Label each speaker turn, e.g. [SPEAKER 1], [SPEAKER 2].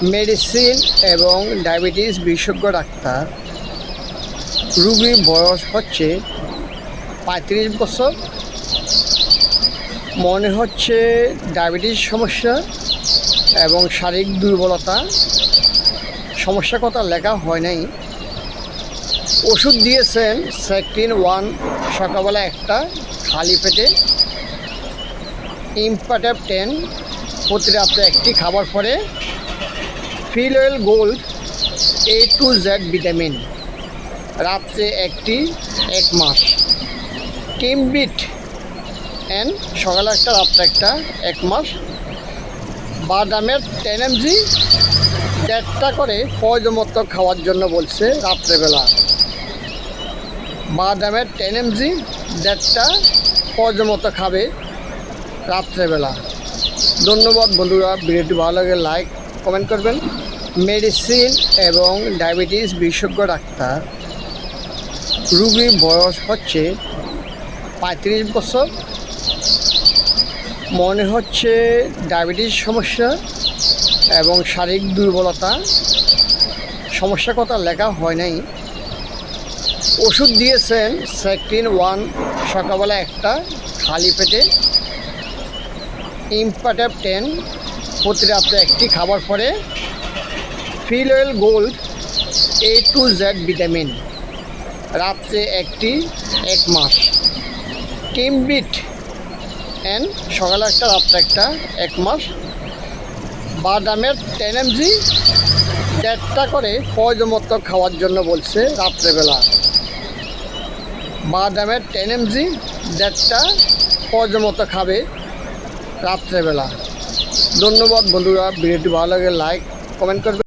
[SPEAKER 1] Medicine এবং diabetes বিশেষজ্ঞ doctor. রোগীর বয়স হচ্ছে ৩৫ বছর। মনে হচ্ছে ডায়াবেটিস সমস্যা এবং শারীরিক দুর্বলতা। সমস্যার কথা লেখা হয় নাই। ওষুধ দিয়েছেন স্যাক্রিন 1 সকালবেলা একটা খালি পেটে, ইম্পাটাপ 10 প্রতি রাত্রে একটি খাবার পরে, feel-oil gold A to Z vitamin রাত্রে একটি 1 মাস, টিমবিট এন সকালে একটা রাত্রে একটা 1 মাস, বাদামের 10 mg 1.5টা করে প্রয়োজন মতো খাওয়ার জন্য বলছে রাত্রেবেলা। বাদামের 10 mg 1.5টা প্রয়োজন মতো খাবে রাত্রেবেলা। ধন্যবাদ বন্ধুরা, ভিডিওটি ভালো লাগে লাইক কমেন্ট করবেন। মেডিসিন এবং ডায়াবেটিস বিশেষজ্ঞ ডাক্তার। রোগীর বয়স হচ্ছে ৩৫ বছর। মনে হচ্ছে ডায়াবেটিস সমস্যা এবং শারীরিক দুর্বলতা। সমস্যার কথা লেখা হয় নাই। ওষুধ দিয়েছেন স্যাক্রিন 1 সকালবেলা একটা খালি পেটে, ইম্পাটাপ 10 প্রতি রাত্রে একটি খাবার পরে, feel-oil gold A to Z vitamin রাত্রে একটি 1 মাস, টিমবিট এন সকালে একটা রাত্রে একটা 1 মাস, বাদামের 10 mg 1.5টা করে প্রয়োজন মতো খাওয়ার জন্য বলছে রাত্রেবেলা। বাদামের 10 mg 1.5টা প্রয়োজন মতো খাবে রাত্রেবেলা। ধন্যবাদ বন্ধুরা, ভিডিওটি ভালো লাগে লাইক কমেন্ট করবে।